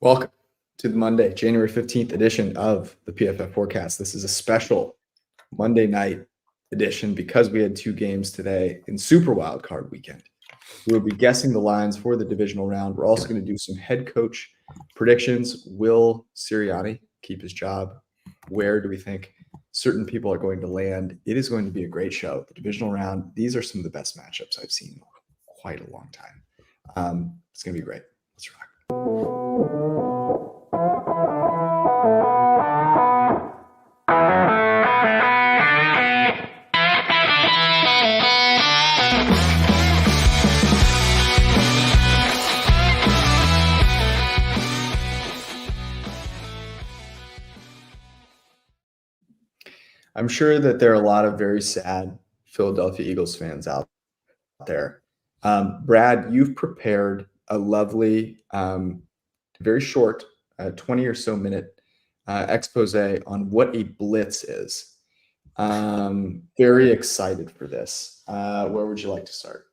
Welcome to the Monday, January 15th edition of the PFF Forecast. This is a special Monday night edition because we had two games today in Super Wildcard Weekend. We'll be guessing the lines for the divisional round. We're also going to do some head coach predictions. Will Sirianni keep his job? Where do we think certain people are going to land? It is going to be a great show. The divisional round, these are some of the best matchups I've seen in quite a long time. It's going to be great. Let's rock. I'm sure that there are a lot of very sad Philadelphia Eagles fans out there. Brad, you've prepared a lovely, very short, 20 or so minute expose on what a blitz is. Very excited for this. Where would you like to start?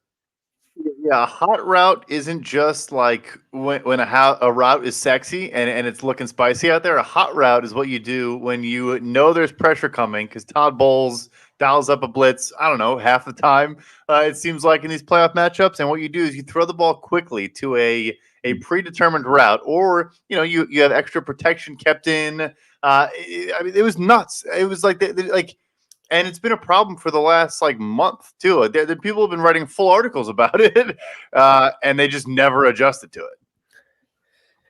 Yeah, a hot route isn't just like when a route is sexy and it's looking spicy out there. A hot route is what you do when you know there's pressure coming because Todd Bowles dials up a blitz, I don't know, half the time, it seems like in these playoff matchups. And what you do is you throw the ball quickly to a predetermined route, or, you have extra protection kept in. It was nuts. It was like and it's been a problem for the last month too. The people have been writing full articles about it, and they just never adjusted to it.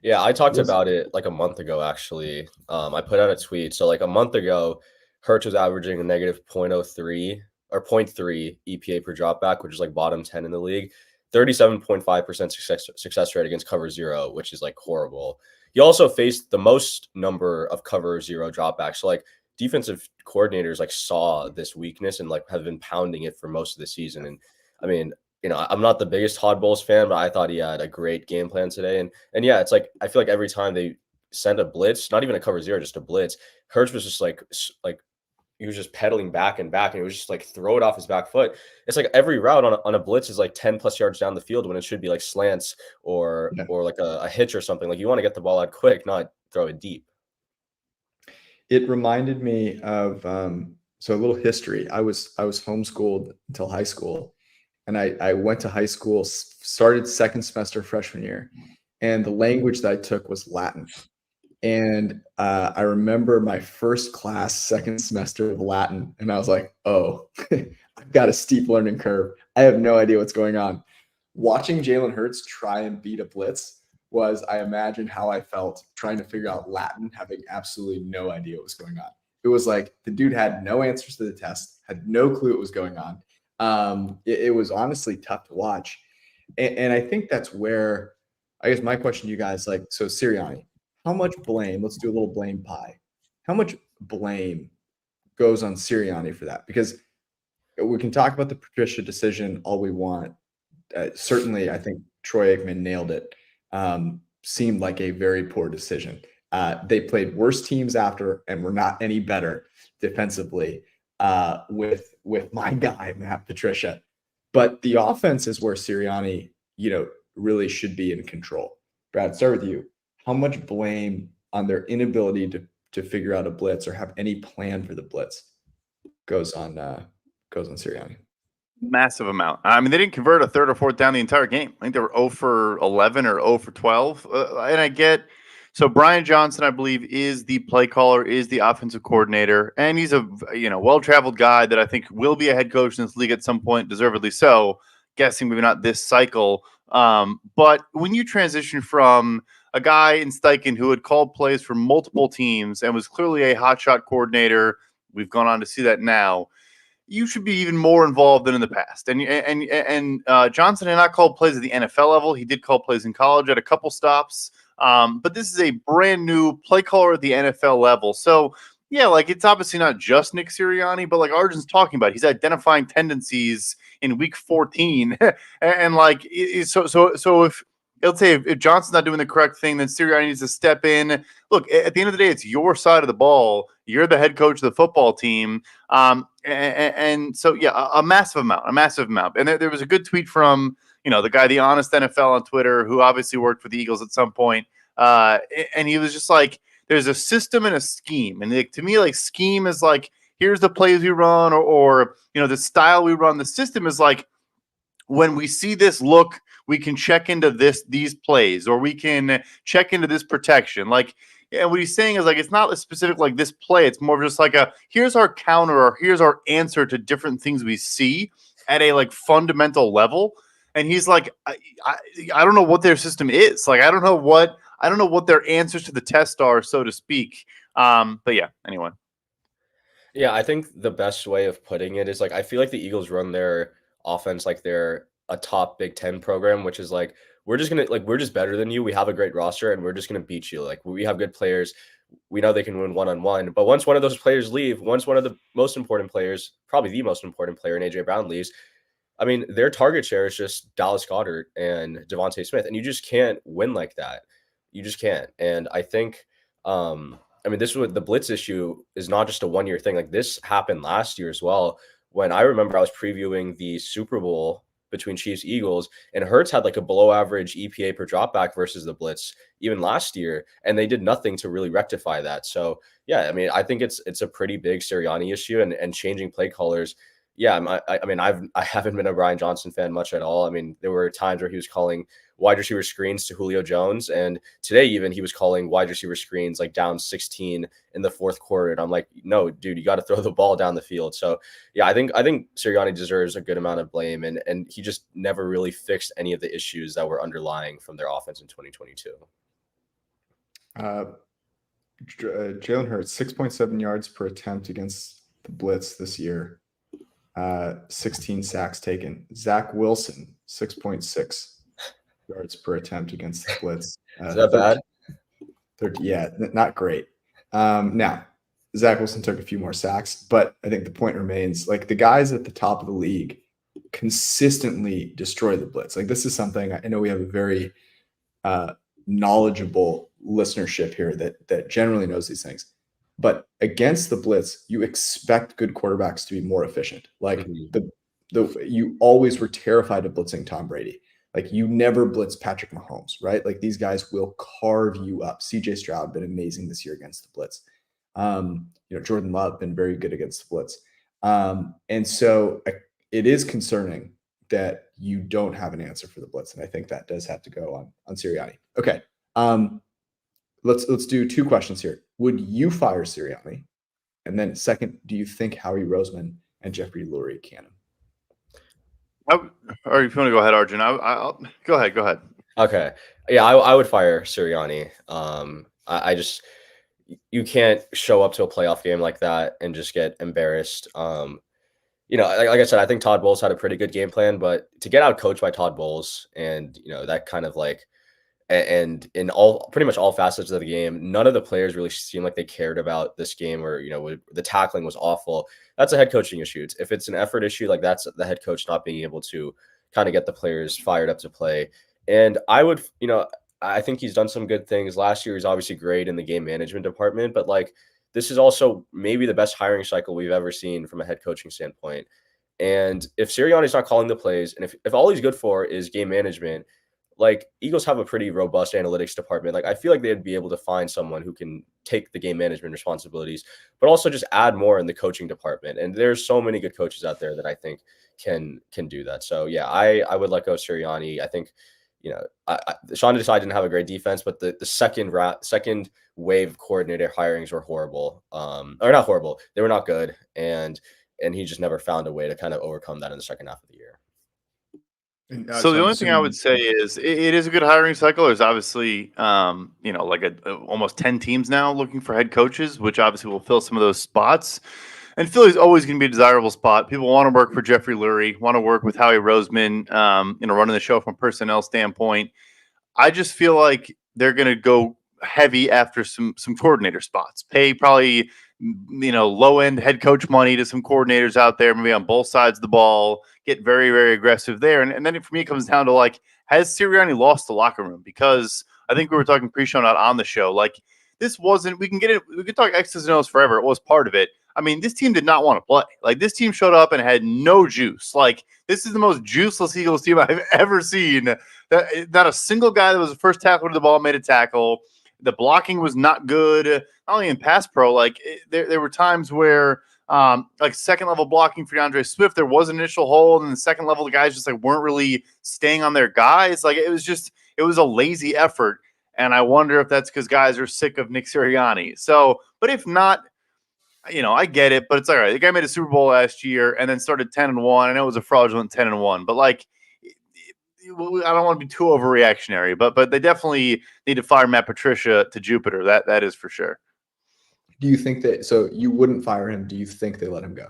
Yeah, I talked about it like a month ago, actually. I put out a tweet. So a month ago, Hurts was averaging a negative 0.03 or 0.3 EPA per dropback, which is bottom 10 in the league. 37.5% success rate against cover zero, which is horrible. He also faced the most number of cover zero dropbacks. So defensive coordinators saw this weakness and have been pounding it for most of the season. And I mean, I'm not the biggest Todd Bowles fan, but I thought he had a great game plan today. And yeah, it's I feel like every time they send a blitz, not even a cover zero, just a blitz, Hurts was just he was just pedaling back and back, and it was just throw it off his back foot. It's every route on a blitz is 10 plus yards down the field when it should be slants or a hitch or something. You want to get the ball out quick, not throw it deep. It reminded me of so a little history. I was homeschooled until high school, and I went to high school, started second semester freshman year, and the language that I took was Latin. And I remember my first class, second semester of Latin, and I was like, oh, I've got a steep learning curve. I have no idea what's going on. Watching Jalen Hurts try and beat a blitz was, I imagine, how I felt trying to figure out Latin, having absolutely no idea what was going on. It was the dude had no answers to the test, had no clue what was going on. It was honestly tough to watch. And I think that's where, I guess my question to you guys, so Sirianni, how much blame, let's do a little blame pie. How much blame goes on Sirianni for that? Because we can talk about the Patricia decision all we want. Certainly, I think Troy Aikman nailed it. Seemed like a very poor decision. They played worse teams after and were not any better defensively with my guy, Matt Patricia. But the offense is where Sirianni, really should be in control. Brad, start with you. How much blame on their inability to figure out a blitz or have any plan for the blitz goes on Sirianni? Massive amount. I mean, they didn't convert a third or fourth down the entire game. I think they were 0 for 11 or 0 for 12. And I get, so Brian Johnson, I believe, is the play caller, is the offensive coordinator, and he's a well-traveled guy that I think will be a head coach in this league at some point, deservedly so. Guessing maybe not this cycle. But when you transition from a guy in Steichen who had called plays for multiple teams and was clearly a hotshot coordinator, we've gone on to see that now, you should be even more involved than in the past. And Johnson had not called plays at the NFL level. He did call plays in college at a couple stops. But this is a brand new play caller at the NFL level. So, yeah, it's obviously not just Nick Sirianni, but Arjun's talking about, he's identifying tendencies in week 14. And so if, let's say if Johnson's not doing the correct thing, then Sirianni needs to step in. Look, at the end of the day, it's your side of the ball. You're the head coach of the football team. And so, yeah, a massive amount. And there was a good tweet from, the guy, the Honest NFL on Twitter, who obviously worked for the Eagles at some point. And he was just like, there's a system and a scheme. And to me, like, scheme is like, here's the plays we run, or the style we run. The system is like, when we see this look, we can check into these plays, or we can check into this protection. Like, and what he's saying is like, it's not a specific like this play. It's more of just like here's our counter, or here's our answer to different things we see at a like fundamental level. And he's like, I don't know what their system is. Like, I don't know what their answers to the test are, so to speak. But yeah, anyway. Yeah, I think the best way of putting it is like, I feel like the Eagles run their offense like they're a top Big Ten program, which is like, we're just better than you. We have a great roster and we're just gonna beat you. Like, we have good players. We know they can win one-on-one. But once one of those players leave, once one of the most important players, probably the most important player in AJ Brown leaves, I mean, their target share is just Dallas Goedert and Devontae Smith, and you just can't win like that. You just can't. And I think, I mean, this was the blitz issue is not just a one-year thing. Like, this happened last year as well. When I remember I was previewing the Super Bowl between Chiefs Eagles, and Hurts had like a below average EPA per dropback versus the blitz even last year, and they did nothing to really rectify that. So yeah, I mean, I think it's a pretty big Sirianni issue, and changing play callers. Yeah, I mean, I haven't been a Brian Johnson fan much at all. I mean, there were times where he was calling wide receiver screens to Julio Jones, and today even he was calling wide receiver screens like down 16 in the fourth quarter. And I'm like, no, dude, you got to throw the ball down the field. So yeah, I think Sirianni deserves a good amount of blame, and he just never really fixed any of the issues that were underlying from their offense in 2022. Jalen Hurts, 6.7 yards per attempt against the blitz this year. 16 sacks taken. Zach Wilson, 6.6 yards per attempt against the blitz. Is that bad? 30, yeah, not great. Now, Zach Wilson took a few more sacks, but I think the point remains, like, the guys at the top of the league consistently destroy the blitz. Like, this is something, I know we have a very knowledgeable listenership here that generally knows these things. But against the blitz, you expect good quarterbacks to be more efficient. Like, you always were terrified of blitzing Tom Brady. Like, you never blitz Patrick Mahomes, right? Like, these guys will carve you up. CJ Stroud been amazing this year against the blitz. Jordan Love been very good against the blitz. And so it is concerning that you don't have an answer for the blitz, and I think that does have to go on Sirianni. Okay. Let's do two questions here. Would you fire Sirianni? And then second, do you think Howie Roseman and Jeffrey Lurie can? Or if you want to go ahead, Arjun, I'll go ahead. Okay. Yeah, I would fire Sirianni. I just, you can't show up to a playoff game like that and just get embarrassed. Like I said, I think Todd Bowles had a pretty good game plan, but to get out coached by Todd Bowles and, that kind of like, and in pretty much all facets of the game, none of the players really seemed like they cared about this game, or, the tackling was awful. That's a head coaching issue. If it's an effort issue, like, that's the head coach not being able to kind of get the players fired up to play. And I would, I think he's done some good things. Last year, he's obviously great in the game management department, but like, this is also maybe the best hiring cycle we've ever seen from a head coaching standpoint. And if Sirianni's not calling the plays, and if all he's good for is game management, like, Eagles have a pretty robust analytics department. Like, I feel like they'd be able to find someone who can take the game management responsibilities, but also just add more in the coaching department. And there's so many good coaches out there that I think can do that. So yeah, I would let go of Sirianni. I think, Sean Desai didn't have a great defense, but the second wave of coordinator hirings were horrible. Or not horrible. They were not good. And he just never found a way to kind of overcome that in the second half of the year. So the only thing I would say is it is a good hiring cycle. There's obviously, like almost 10 teams now looking for head coaches, which obviously will fill some of those spots. And Philly's always going to be a desirable spot. People want to work for Jeffrey Lurie, want to work with Howie Roseman, running the show from a personnel standpoint. I just feel like they're going to go heavy after some coordinator spots. Pay probably, low end head coach money to some coordinators out there, maybe on both sides of the ball. Get very, very aggressive there. And then for me, it comes down to, like, has Sirianni lost the locker room? Because I think we were talking pre-show, not on the show. Like, this wasn't, we could talk X's and O's forever. It was part of it. I mean, this team did not want to play. Like, this team showed up and had no juice. Like, this is the most juiceless Eagles team I've ever seen. Not a single guy that was the first tackler to the ball made a tackle. The blocking was not good, not only in pass pro. Like, there were times where, like, second level blocking for DeAndre Swift, there was an initial hold, and the second level, the guys just like weren't really staying on their guys. Like, it was a lazy effort. And I wonder if that's because guys are sick of Nick Sirianni. So, but if not, I get it, but it's all right. The guy made a Super Bowl last year and then started 10-1. I know it was a fraudulent 10-1, but like, I don't want to be too overreactionary, but they definitely need to fire Matt Patricia to Jupiter. That is for sure. Do you think that? So you wouldn't fire him? Do you think they let him go?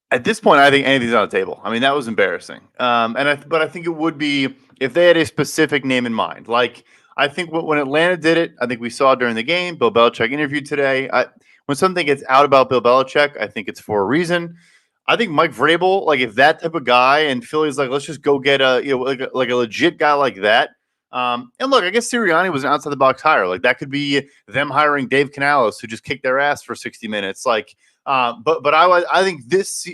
At this point, I think anything's on the table. I mean, that was embarrassing. But I think it would be if they had a specific name in mind. Like, I think when Atlanta did it, I think we saw during the game. Bill Belichick interviewed today. When something gets out about Bill Belichick, I think it's for a reason. I think Mike Vrabel, like, if that type of guy and Philly's like, let's just go get like a legit guy like that. And look, I guess Sirianni was an outside the box hire. Like, that could be them hiring Dave Canales who just kicked their ass for 60 minutes. Like, but I think this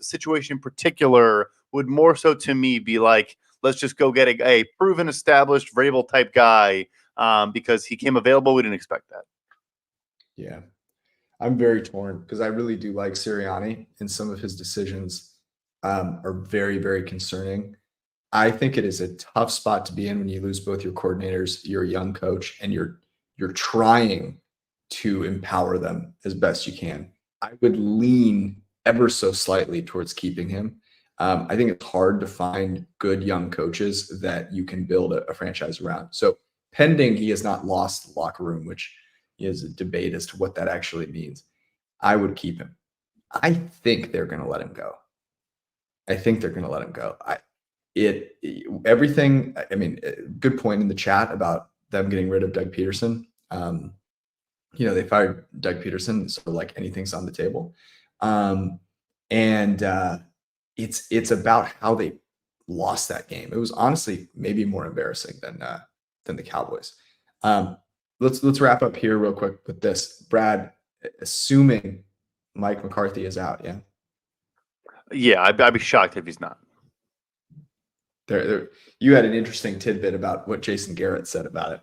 situation in particular would more so to me be like, let's just go get a proven, established Vrabel type guy because he came available. We didn't expect that. Yeah, I'm very torn because I really do like Sirianni, and some of his decisions are very, very concerning. I think it is a tough spot to be in when you lose both your coordinators, you're a young coach, and you're trying to empower them as best you can. I would lean ever so slightly towards keeping him. I think it's hard to find good young coaches that you can build a franchise around. So pending he has not lost the locker room, which is a debate as to what that actually means, I would keep him. I think they're going to let him go. Everything. I mean, good point in the chat about them getting rid of Doug Peterson. They fired Doug Peterson, so like anything's on the table. It's about how they lost that game. It was honestly maybe more embarrassing than the Cowboys. Let's wrap up here real quick with this. Brad, assuming Mike McCarthy is out, yeah? Yeah, I'd be shocked if he's not. You had an interesting tidbit about what Jason Garrett said about it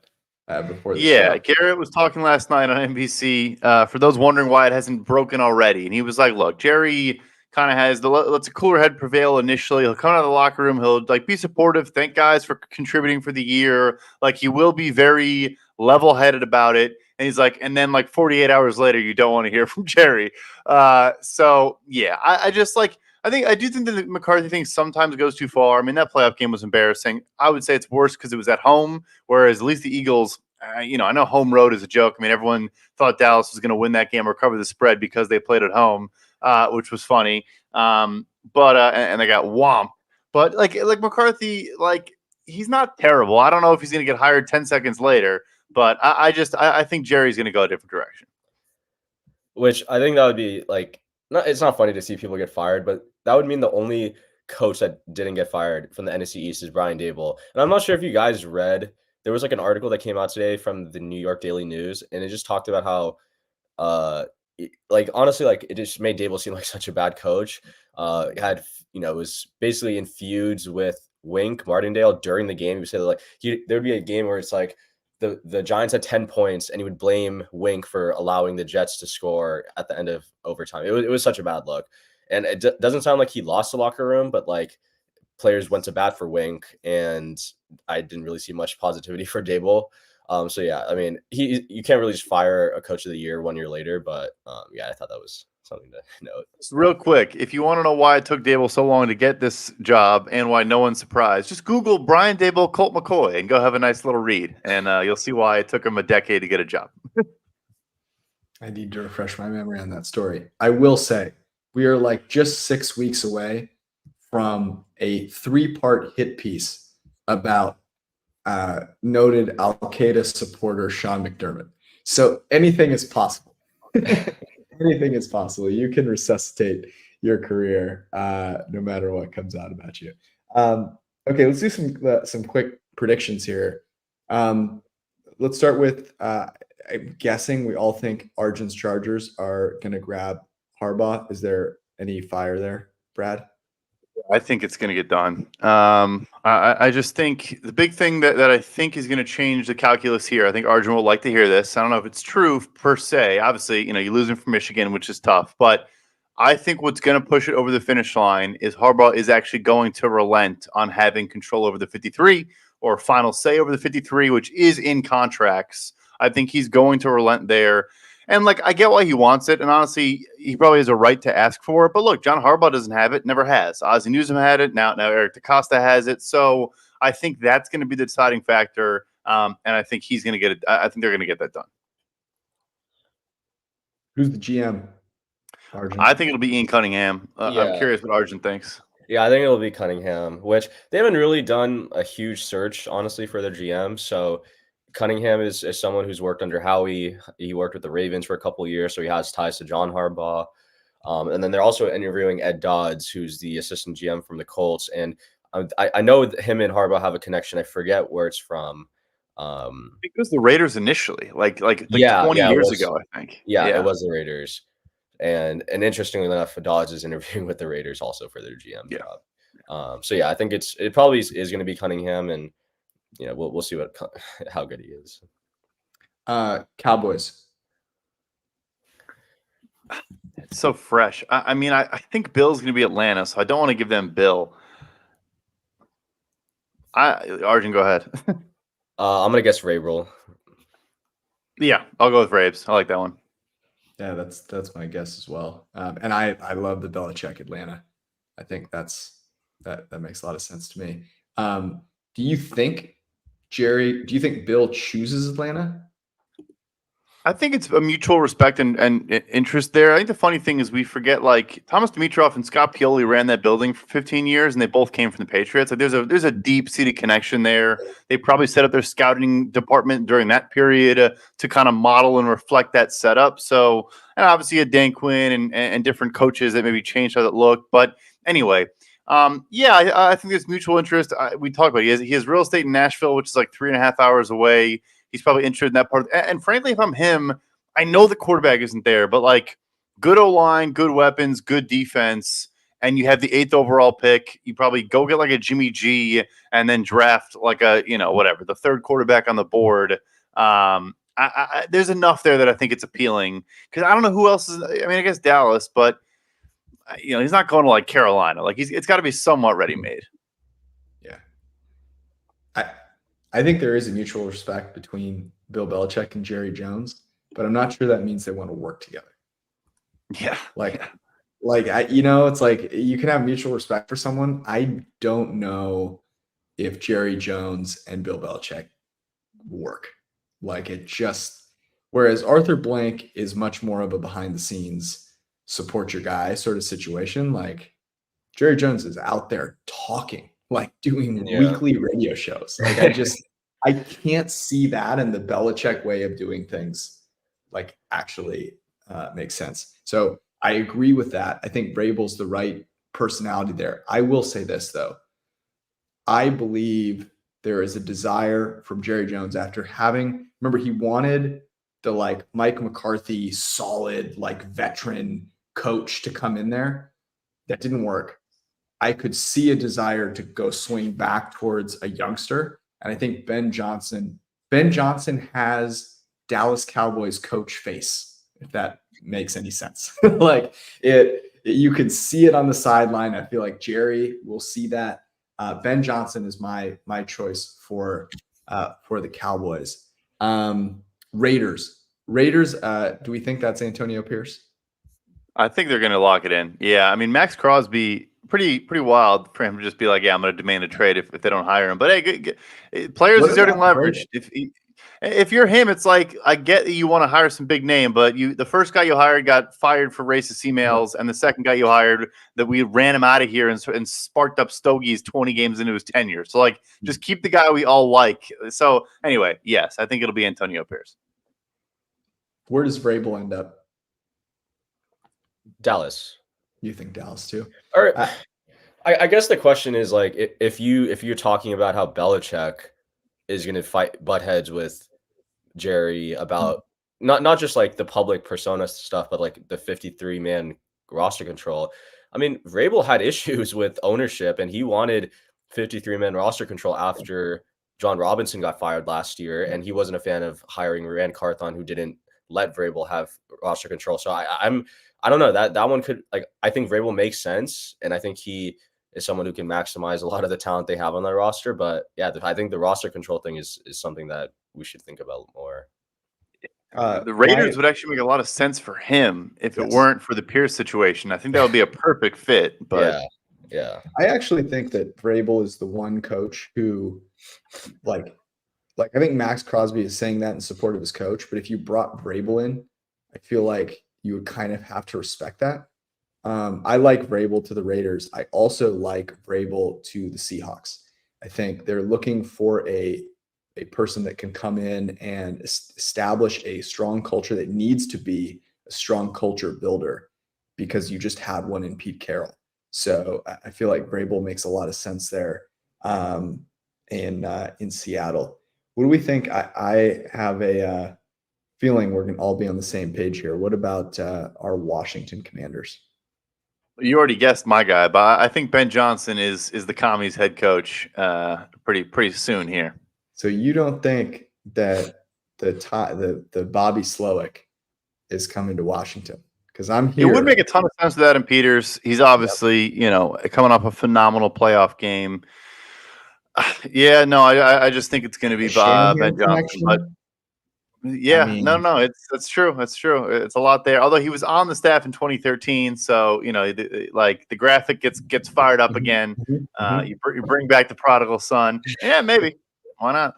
before the show. Garrett was talking last night on NBC. For those wondering why it hasn't broken already, and he was like, "Look, Jerry kind of has let's a cooler head prevail initially. He'll come out of the locker room. He'll like be supportive. Thank guys for contributing for the year. Like, he will be very level-headed about it." And he's like, and then like 48 hours later, you don't want to hear from Jerry. So yeah, I do think that the McCarthy thing sometimes goes too far. I mean, that playoff game was embarrassing. I would say it's worse because it was at home, whereas at least the Eagles, I know home road is a joke. I mean, everyone thought Dallas was going to win that game or cover the spread because they played at home, which was funny. And they got whomped. But like McCarthy, like, he's not terrible. I don't know if he's going to get hired 10 seconds later, but I think Jerry's going to go a different direction. Which I think that would be like, it's not funny to see people get fired, but that would mean the only coach that didn't get fired from the NFC East is Brian Daboll. And I'm not sure if you guys read, there was like an article that came out today from the New York Daily News, and it just talked about how, honestly, like, it just made Daboll seem like such a bad coach. Was basically in feuds with Wink Martindale during the game. He would say that, like, there'd be a game where it's like, the Giants had 10 points, and he would blame Wink for allowing the Jets to score at the end of overtime. It was such a bad look. And it doesn't sound like he lost the locker room, but like, players went to bat for Wink, and I didn't really see much positivity for Daboll. So yeah, I mean, you can't really just fire a coach of the year 1 year later, but yeah, I thought that was something to note. Real quick, if you want to know why it took Daboll so long to get this job and why no one's surprised, just Google Brian Daboll, Colt McCoy, and go have a nice little read, and you'll see why it took him a decade to get a job. I need to refresh my memory on that story. I will say we are like just 6 weeks away from a 3-part hit piece about noted Al-Qaeda supporter Sean McDermott. So anything is possible. Anything is possible. You can resuscitate your career no matter what comes out about you. Okay, let's do some quick predictions here. Let's start with I'm guessing we all think Arjun's Chargers are going to grab Harbaugh. Is there any fire there, Brad? I think it's going to get done. I just think the big thing that I think is going to change the calculus here, I think Arjun will like to hear this. I don't know if it's true per se. Obviously, you're losing from Michigan, which is tough. But I think what's going to push it over the finish line is Harbaugh is actually going to relent on having control over the 53 or final say over the 53, which is in contracts. I think he's going to relent there. And, I get why he wants it. And honestly, he probably has a right to ask for it. But look, John Harbaugh doesn't have it, never has. Ozzie Newsome had it. Now Eric DeCosta has it. So I think that's going to be the deciding factor. And I think he's going to get it. I think they're going to get that done. Who's the GM? Arjun? I think it'll be Ian Cunningham. Yeah. I'm curious what Arjun thinks. Yeah, I think it'll be Cunningham, which they haven't really done a huge search, honestly, for their GM. So Cunningham is someone who's worked under Howie. He worked with the Ravens for a couple of years, so he has ties to John Harbaugh. And then they're also interviewing Ed Dodds, who's the assistant GM from the Colts. And I know him and Harbaugh have a connection. I forget where it's from. It was the Raiders initially, like 20 years ago, I think. Yeah, it was the Raiders. And interestingly enough, Dodds is interviewing with the Raiders also for their GM job. So yeah, I think it probably is going to be Cunningham, and we'll see how good he is. Cowboys. It's so fresh. I mean, I think Bill's going to be Atlanta, so I don't want to give them Bill. Arjun, go ahead. I'm gonna guess Vrabel. Yeah, I'll go with Braves. I like that one. Yeah, that's my guess as well. And I love the Belichick Atlanta. I think that makes a lot of sense to me. Do you think Bill chooses Atlanta? I think it's a mutual respect and interest there. I think the funny thing is we forget, Thomas Dimitroff and Scott Pioli ran that building for 15 years, and they both came from the Patriots. There's a deep-seated connection there. They probably set up their scouting department during that period to kind of model and reflect that setup. So, and obviously you had Dan Quinn and different coaches that maybe changed how that looked. But anyway, I think there's mutual interest. We talked about it. He has real estate in Nashville, which is 3.5 hours away. He's probably interested in that part. And frankly, if I'm him, I know the quarterback isn't there, but good O-line, good weapons, good defense, and you have the 8th overall pick. You probably go get a Jimmy G and then draft the third quarterback on the board. There's enough there that I think it's appealing because I don't know who else is. I mean, I guess Dallas, but he's not going to Carolina. It's got to be somewhat ready-made. Yeah. I think there is a mutual respect between Bill Belichick and Jerry Jones, but I'm not sure that means they want to work together. Yeah. It's you can have mutual respect for someone. I don't know if Jerry Jones and Bill Belichick work. Whereas Arthur Blank is much more of a behind the scenes support your guy sort of situation. Jerry Jones is out there talking. Doing weekly radio shows. I can't see that, and the Belichick way of doing things actually makes sense. So I agree with that. I think Vrabel's the right personality there. I will say this though. I believe there is a desire from Jerry Jones after remember he wanted the Mike McCarthy solid veteran coach to come in there. That didn't work. I could see a desire to go swing back towards a youngster. And I think Ben Johnson has Dallas Cowboys coach face, if that makes any sense. You can see it on the sideline. I feel like Jerry will see that. Ben Johnson is my choice for the Cowboys. Raiders. Do we think that's Antonio Pierce? I think they're going to lock it in. Yeah, I mean Max Crosby. Pretty wild for him to just be I'm going to demand a trade if they don't hire him. But hey, players exerting leverage. If you're him, it's I get that you want to hire some big name, but the first guy you hired got fired for racist emails, and the second guy you hired that we ran him out of here and sparked up Stogie's 20 games into his tenure. So just keep the guy we all like. So anyway, yes, I think it'll be Antonio Pierce. Where does Vrabel end up? Dallas. You think Dallas too? Or I guess the question is if you're talking about how Belichick is going to butt heads with Jerry about not just like the public persona stuff, but like the 53-man roster control. I mean, Vrabel had issues with ownership, and he wanted 53-man roster control after John Robinson got fired last year, and he wasn't a fan of hiring Rand Carthon, who didn't let Vrabel have roster control. So I don't know, that one could, like, I think Vrabel makes sense, and I think he is someone who can maximize a lot of the talent they have on their roster. But yeah, I think the roster control thing is something that we should think about more. The Raiders would actually make a lot of sense for him if it weren't for the Pierce situation. I think that would be a perfect fit. But yeah, I actually think that Vrabel is the one coach who, like I think Max Crosby is saying that in support of his coach. But if you brought Vrabel in, I feel like you would kind of have to respect that. I like Vrabel to the Raiders. I also like Vrabel to the Seahawks. I think they're looking for a person that can come in and establish a strong culture that needs to be a strong culture builder, because you just had one in Pete Carroll. So I feel like Vrabel makes a lot of sense there in Seattle. What do we think? I have a feeling we're going to all be on the same page here. What about our Washington Commanders? You already guessed my guy, but I think Ben Johnson is the Commies head coach pretty soon here. So you don't think that the Bobby Slowick is coming to Washington? Because I'm here. It would make a ton of sense with Adam Peters. He's obviously, coming off a phenomenal playoff game. Yeah, no, I just think it's going to be Ben Johnson. But yeah, I mean, no, that's true. That's true. It's a lot there. Although he was on the staff in 2013, so the graphic gets fired up again. You bring back the prodigal son. Yeah, maybe. Why not?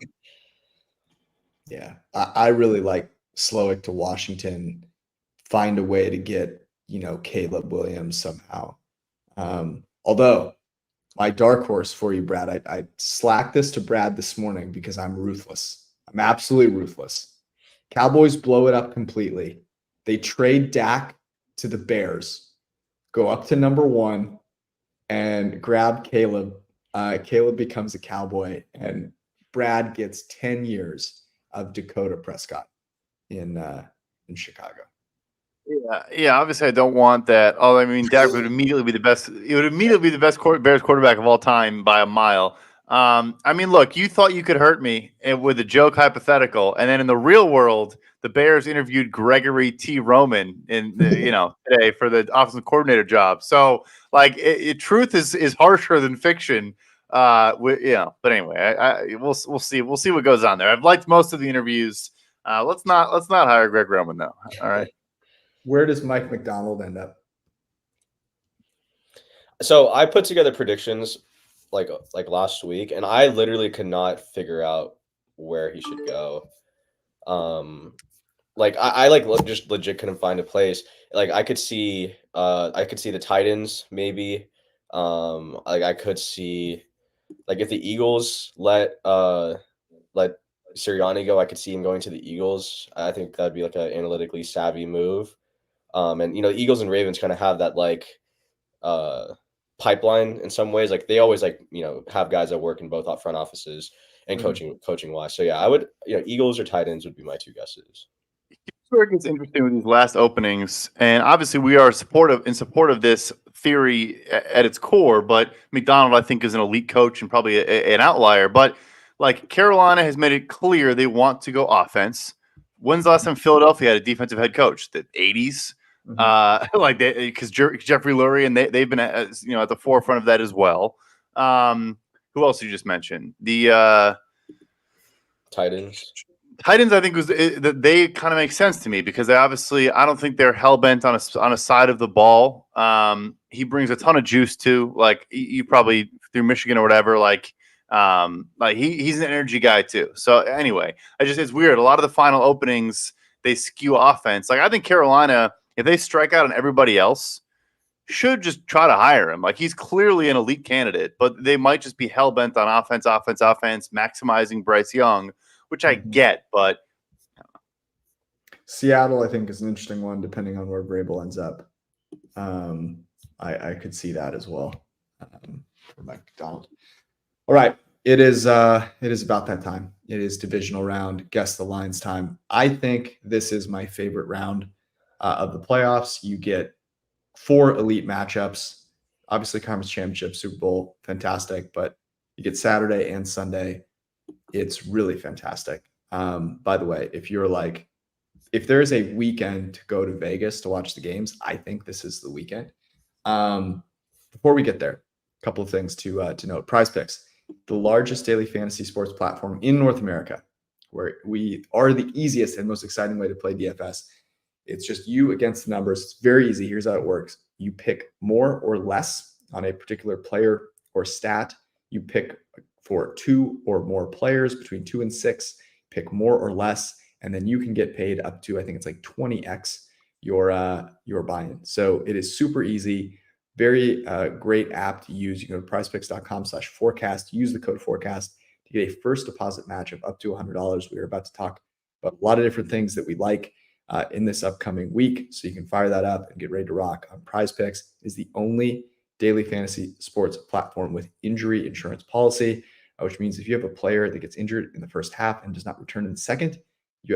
Yeah, I really like Slowick to Washington. Find a way to get Caleb Williams somehow. Although my dark horse for you, Brad, I slacked this to Brad this morning because I'm ruthless. I'm absolutely ruthless. Cowboys blow it up completely. They trade Dak to the Bears, go up to number 1, and grab Caleb. Caleb becomes a Cowboy, and Brad gets 10 years of Dakota Prescott in Chicago. Yeah. Obviously, I don't want that. Oh, I mean, Dak would immediately be the best. It would immediately be the best Bears quarterback of all time by a mile. I mean, look, you thought you could hurt me with a joke hypothetical, and then in the real world, the Bears interviewed Gregory T. Roman today for the offensive coordinator job. So, like, truth is harsher than fiction. But anyway, we'll see. We'll see what goes on there. I've liked most of the interviews. Let's not hire Greg Roman though. All right. Where does Mike McDonald end up? So I put together predictions like last week, and I literally could not figure out where he should go. I just legit couldn't find a place. Like I could see the Titans maybe. I could see, like, if the Eagles let Sirianni go, I could see him going to the Eagles. I think that'd be like an analytically savvy move. And Eagles and Ravens kind of have that pipeline in some ways. Like they always have guys that work in both front offices and coaching wise. So yeah, I would Eagles or Titans would be my two guesses. Where it gets interesting with these last openings, and obviously we are in support of this theory at its core. But McDonald, I think, is an elite coach and probably an outlier. But like Carolina has made it clear they want to go offense. When's the last time Philadelphia had a defensive head coach? The 80s. Because Jeffrey Lurie, and they've been at the forefront of that as well. Who else did you just mention? The Titans. Titans, I think, they kind of make sense to me because I don't think they're hell bent on a side of the ball. He brings a ton of juice too. Like you probably through Michigan or whatever. He's an energy guy too. So anyway, it's weird. A lot of the final openings they skew offense. Like I think Carolina, if they strike out on everybody else, should just try to hire him. Like he's clearly an elite candidate, but they might just be hell bent on offense, maximizing Bryce Young, which I get, but Seattle, I think, is an interesting one, depending on where Vrabel ends up. I could see that as well for Mike McDonald. All right, It is about that time. It is divisional round, guess the lines time. I think this is my favorite round of the playoffs. You get 4 elite matchups. Obviously, conference championship, Super Bowl, fantastic. But you get Saturday and Sunday. It's really fantastic. By the way, if there is a weekend to go to Vegas to watch the games, I think this is the weekend. Before we get there, a couple of things to note. Prize Picks, the largest daily fantasy sports platform in North America, where we are the easiest and most exciting way to play DFS. It's just you against the numbers. It's very easy. Here's how it works. You pick more or less on a particular player or stat. You pick for 2 or more players between 2 and 6, pick more or less, and then you can get paid up to, I think it's like 20x your buy-in. So it is super easy. Very great app to use. You can go to prizepicks.com/forecast, use the code forecast to get a first deposit match of up to $100. We are about to talk about a lot of different things that we like in this upcoming week. So you can fire that up and get ready to rock on Prize Picks. It is the only daily fantasy sports platform with injury insurance policy, which means if you have a player that gets injured in the first half and does not return in the second,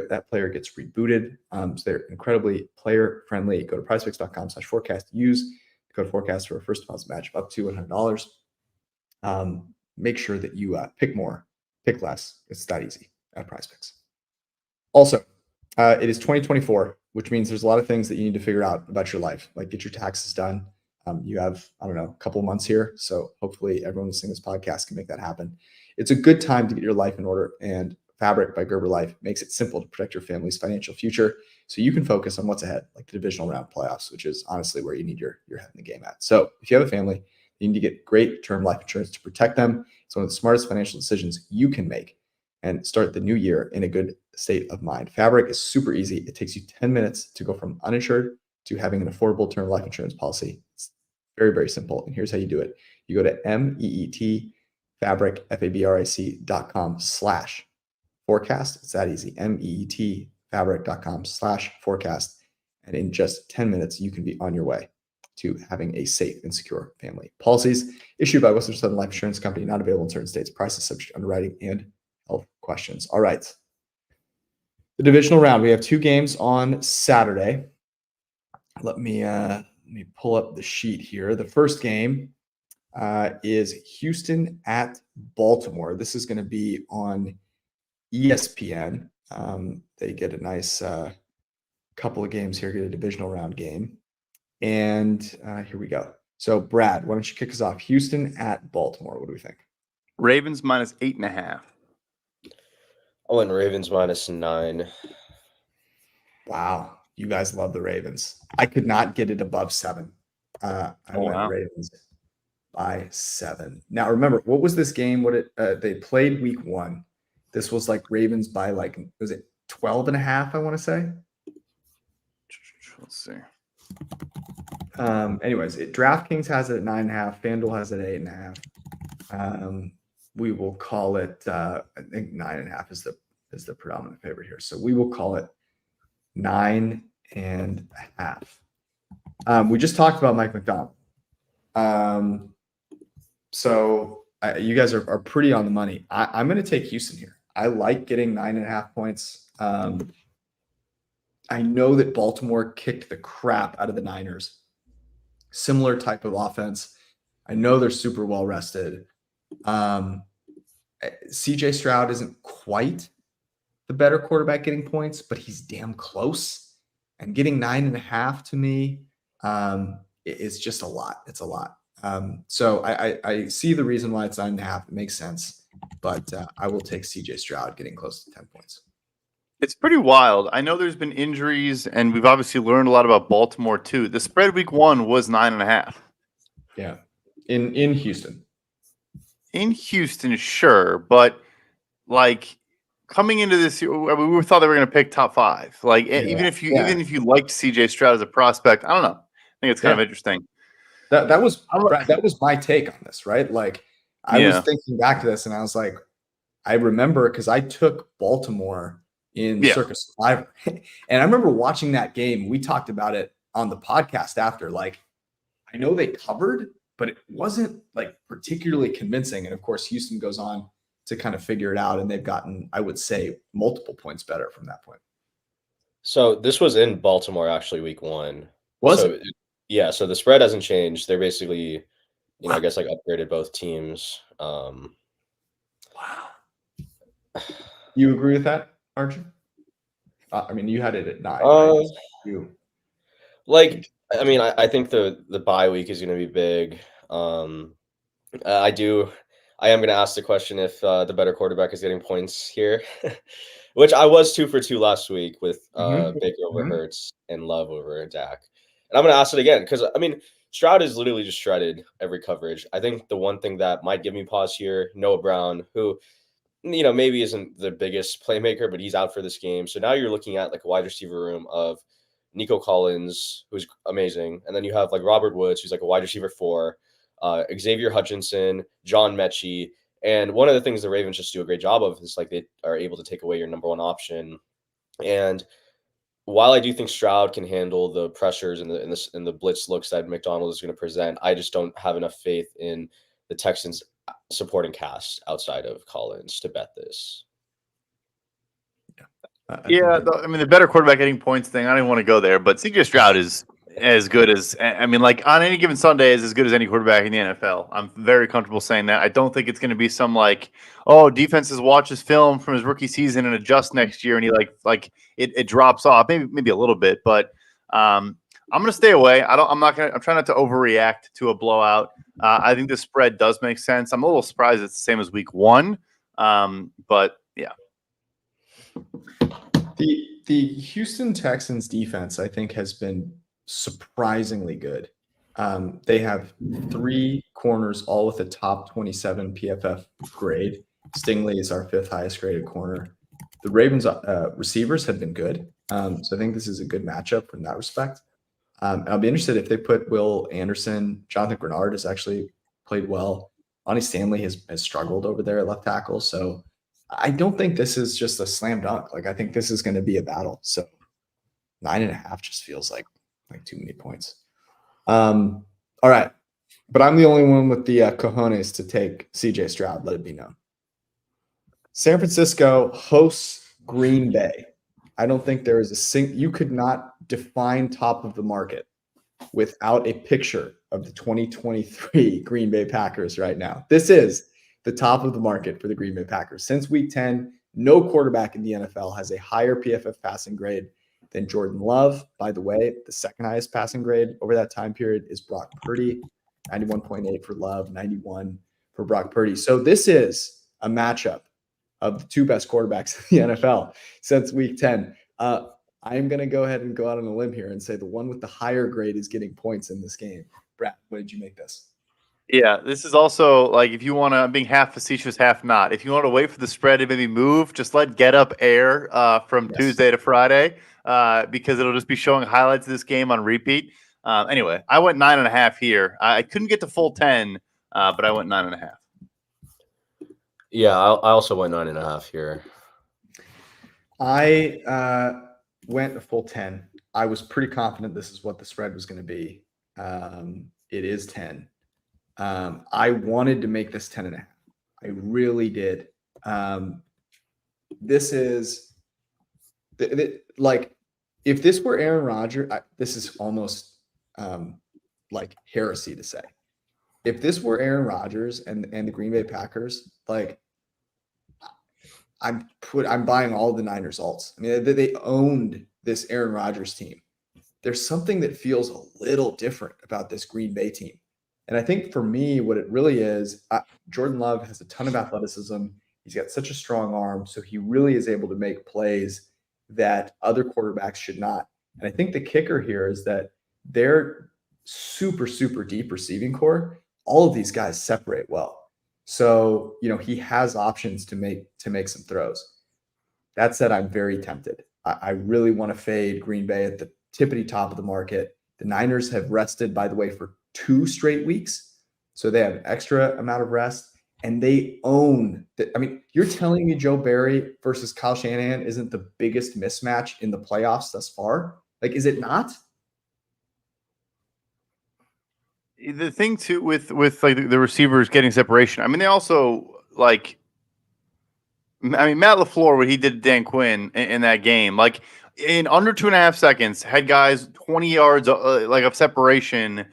that player gets rebooted. So they're incredibly player friendly. Go to prizepicks.com/forecast. Use code forecast for a first deposit match of up to $100. Make sure that you pick more, pick less. It's that easy at Prize Picks. Also, it is 2024, which means there's a lot of things that you need to figure out about your life, like get your taxes done. You have, I don't know, a couple of months here. So hopefully everyone listening to this podcast can make that happen. It's a good time to get your life in order, and Fabric by Gerber Life makes it simple to protect your family's financial future so you can focus on what's ahead, like the divisional round playoffs, which is honestly where you need your head in the game at. So if you have a family, you need to get great term life insurance to protect them. It's one of the smartest financial decisions you can make and start the new year in a good state of mind. Fabric is super easy. It takes you 10 minutes to go from uninsured to having an affordable term life insurance policy. It's very, very simple. And here's how you do it. You go to meetfabric.com/forecast. It's that easy. meetfabric.com/forecast. And in just 10 minutes, you can be on your way to having a safe and secure family. Policies issued by Western Southern Life Insurance Company, not available in certain states. Prices subject to underwriting and health questions. All right. The divisional round. We have 2 games on Saturday. Let me pull up the sheet here. The first game is Houston at Baltimore. This is going to be on ESPN. They get a nice couple of games here, get a divisional round game. And here we go. So, Brad, why don't you kick us off? Houston at Baltimore. What do we think? Ravens -8.5. I went Ravens -9. Wow. You guys love the Ravens. I could not get it above 7. I went Ravens by 7. Now, remember, what was this game? They played week 1. This was like Ravens by was it 12.5, I want to say? Let's see. Anyways, DraftKings has it at 9.5. FanDuel has it at 8.5. We will call it, I think 9.5 is the predominant favorite here. So we will call it 9.5. We just talked about Mike McDonald. So you guys are pretty on the money. I'm going to take Houston here. I like getting 9.5 points. I know that Baltimore kicked the crap out of the Niners. Similar type of offense. I know they're super well rested. CJ Stroud isn't quite the better quarterback getting points, but he's damn close. And getting 9.5 to me is just a lot. It's a lot. So I see the reason why it's 9.5. It makes sense. But I will take CJ Stroud getting close to 10 points. It's pretty wild. I know there's been injuries, and we've obviously learned a lot about Baltimore too. The spread week 1 was 9.5. Yeah, in Houston. In Houston, sure, but like coming into this, we thought they were going to pick top 5. Like even if you liked CJ Stroud as a prospect, I don't know. I think it's kind of interesting. That was my take on this, right? Like I was thinking back to this, and I was like, I remember because I took Baltimore in Circus Survivor. And I remember watching that game. We talked about it on the podcast after. Like, I know they covered, but it wasn't like particularly convincing. And of course, Houston goes on to kind of figure it out, and they've gotten, I would say, multiple points better from that point. So this was in Baltimore, actually, week 1. Was so it? Yeah, so the spread hasn't changed. They're basically, I guess like upgraded both teams. Wow. You agree with that, Arjun? I mean, you had it at 9. Right? You. I think the bye week is going to be big. I am going to ask the question if the better quarterback is getting points here, which I was 2 for 2 last week with Baker over Hurts and Love over Dak. And I'm going to ask it again because, I mean, Stroud is literally just shredded every coverage. I think the one thing that might give me pause here, Noah Brown, who, maybe isn't the biggest playmaker, but he's out for this game. So now you're looking at like a wide receiver room of Nico Collins, who's amazing. And then you have like Robert Woods, who's like a wide receiver 4, Xavier Hutchinson, John Mechie. And one of the things the Ravens just do a great job of is like they are able to take away your number 1 option. And while I do think Stroud can handle the pressures and the blitz looks that McDonald is going to present, I just don't have enough faith in the Texans supporting cast outside of Collins to bet this. The better quarterback getting points thing, I don't even want to go there, but CJ Stroud is as good as, like on any given Sunday is as good as any quarterback in the NFL. I'm very comfortable saying that. I don't think it's going to be some like, defenses watch his film from his rookie season and adjust next year and he it drops off, maybe a little bit, but I'm going to stay away. I'm trying not to overreact to a blowout. I think the spread does make sense. I'm a little surprised it's the same as week 1. But yeah. The Houston Texans defense, I think, has been surprisingly good. They have 3 corners, all with a top 27 PFF grade. Stingley is our 5th highest graded corner. The Ravens receivers have been good. So I think this is a good matchup from that respect. I'll be interested if they put Will Anderson. Jonathan Grenard has actually played well. Lonnie Stanley has struggled over there at left tackle. So I don't think this is just a slam dunk. Like, I think this is going to be a battle. So 9.5 just feels like too many points. All right. But I'm the only one with the cojones to take CJ Stroud, let it be known. San Francisco hosts Green Bay. I don't think there is you could not define top of the market without a picture of the 2023 Green Bay Packers right now. This is the top of the market for the Green Bay Packers. Since week 10, no quarterback in the NFL has a higher PFF passing grade than Jordan Love. By the way, the second highest passing grade over that time period is Brock Purdy, 91.8 for Love, 91 for Brock Purdy. So this is a matchup of the 2 best quarterbacks in the NFL since week 10. I'm going to go ahead and go out on a limb here and say the one with the higher grade is getting points in this game. Brad, what did you make this? Yeah, this is also like if you want to, I'm being half facetious, half not. If you want to wait for the spread to maybe move, just let Get Up air from Tuesday to Friday because it'll just be showing highlights of this game on repeat. Anyway, I went 9.5 here. I couldn't get to full 10, but I went 9.5. Yeah, I also went 9.5 here. I went a full 10. I was pretty confident this is what the spread was going to be. It is 10. I wanted to make this 10.5. I really did. This is like, if this were Aaron Rodgers, this is almost like heresy to say. If this were Aaron Rodgers and the Green Bay Packers, like I'm buying all the Niners alts. I mean, they owned this Aaron Rodgers team. There's something that feels a little different about this Green Bay team. And I think for me, what it really is, Jordan Love has a ton of athleticism. He's got such a strong arm. So he really is able to make plays that other quarterbacks should not. And I think the kicker here is that they're super, super deep receiving core. All of these guys separate well. So, he has options to make some throws. That said, I'm very tempted. I really want to fade Green Bay at the tippity top of the market. The Niners have rested, by the way, for 2 straight weeks. So they have an extra amount of rest and they own that. I mean, you're telling me Joe Barry versus Kyle Shanahan isn't the biggest mismatch in the playoffs thus far? Like, is it not? The thing too with like the receivers getting separation. I mean, they also like I mean, Matt LaFleur, what he did to Dan Quinn in that game, like in under 2.5 seconds, had guys 20 yards like of separation.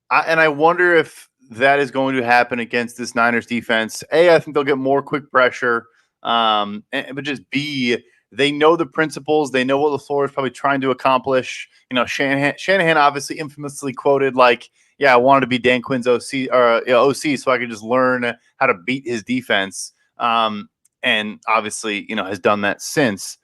And I wonder if that is going to happen against this Niners defense. A, I think they'll get more quick pressure. But just B, they know the principles. They know what LaFleur is probably trying to accomplish. You know, Shanahan obviously infamously quoted like, "Yeah, I wanted to be Dan Quinn's OC so I could just learn how to beat his defense." And obviously, has done that since.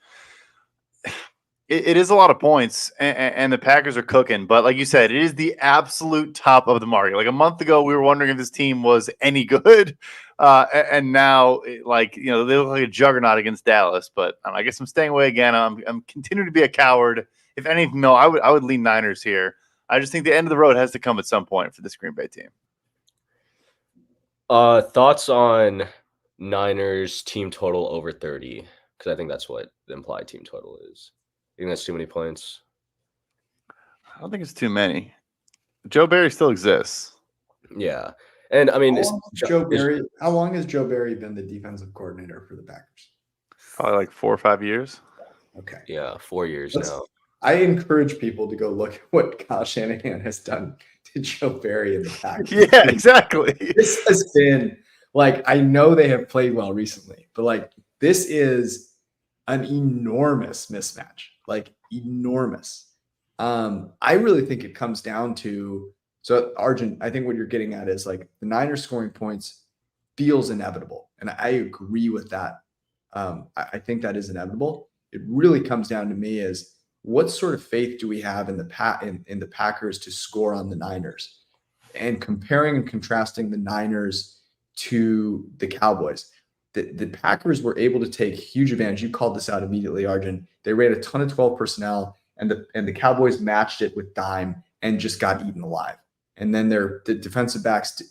It is a lot of points, and the Packers are cooking. But like you said, it is the absolute top of the market. Like a month ago, we were wondering if this team was any good, and now, they look like a juggernaut against Dallas. But I guess I'm staying away again. I'm continuing to be a coward. If anything, no, I would lean Niners here. I just think the end of the road has to come at some point for this Green Bay team. Thoughts on Niners team total over 30? Because I think that's what the implied team total is. You think that's too many points? I don't think it's too many. Joe Barry still exists. Yeah. And I mean, how long has Joe Barry been the defensive coordinator for the Packers? Probably like 4 or 5 years. Okay. Yeah, 4 years now. I encourage people to go look at what Kyle Shanahan has done to Joe Barry in the Packers. Yeah, exactly. This has been I know they have played well recently, but this is an enormous mismatch. Enormous. I really think it comes down to, so Arjun, I think what you're getting at is the Niners scoring points feels inevitable. And I agree with that. I think that is inevitable. It really comes down to me is what sort of faith do we have in the Packers to score on the Niners, and comparing and contrasting the Niners to the Cowboys. The Packers were able to take huge advantage. You called this out immediately, Arjun. They ran a ton of 12 personnel, and the Cowboys matched it with dime and just got eaten alive. And then the defensive backs,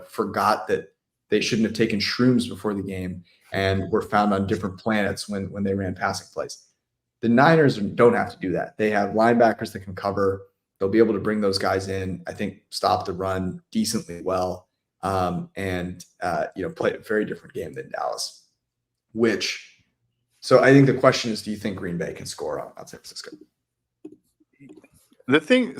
forgot that they shouldn't have taken shrooms before the game and were found on different planets when they ran passing plays. The Niners don't have to do that. They have linebackers that can cover. They'll be able to bring those guys in, I think, stop the run decently well. And play a very different game than Dallas, so I think the question is, do you think Green Bay can score on San Francisco? The thing,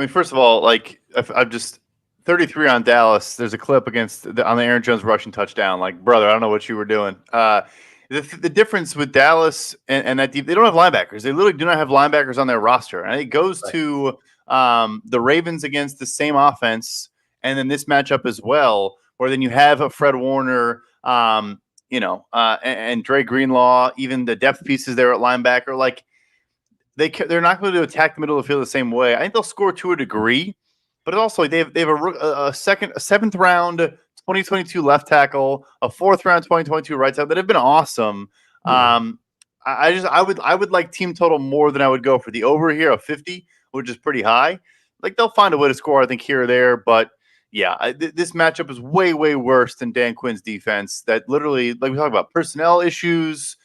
first of all, I'm just 33 on Dallas. There's a clip on the Aaron Jones rushing touchdown. Brother, I don't know what you were doing. The difference with Dallas and that deep, they don't have linebackers. They literally do not have linebackers on their roster. And it goes to the Ravens against the same offense. And then this matchup as well, where then you have a Fred Warner, and Dre Greenlaw, even the depth pieces there at linebacker. They're not going to attack the middle of the field the same way. I think they'll score to a degree, but also they have a seventh round 2022 left tackle, a fourth round 2022 right tackle that have been awesome. I would like team total more than I would go for the over here of 50, which is pretty high. They'll find a way to score, I think, here or there, but. Yeah, this matchup is way, way worse than Dan Quinn's defense. That literally, we talk about personnel issues,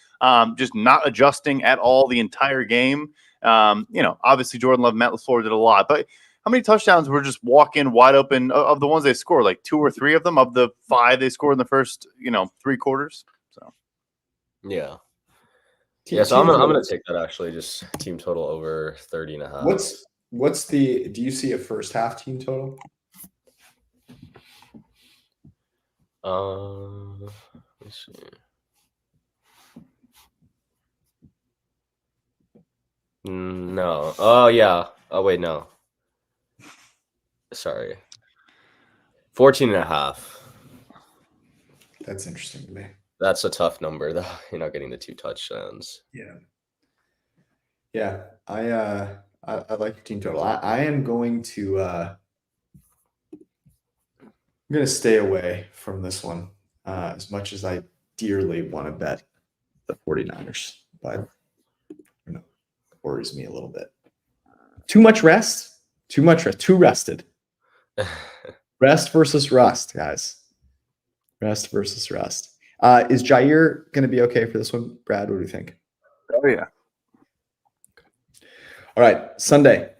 just not adjusting at all the entire game. Obviously Jordan Love, Matt LaFleur did a lot, but how many touchdowns were just walk in wide open of the ones they scored? 2 or 3 of them of the 5 they scored in the first, 3 quarters. So, yeah. Yeah, so I'm gonna take that actually, just team total over 30.5. Do you see a first half team total? Let's see. No. Oh yeah. Oh wait, no. Sorry. 14.5. That's interesting to me. That's a tough number though. You're not getting the 2 touchdowns. Yeah. Yeah. I like your team total. I am going to I'm going to stay away from this one as much as I dearly want to bet the 49ers, but it worries me a little bit. Too much rest. Too rested. Rest versus rust, guys. Rest versus rust. Is Jair going to be okay for this one? Brad, what do you think? Oh, yeah. All right, Sunday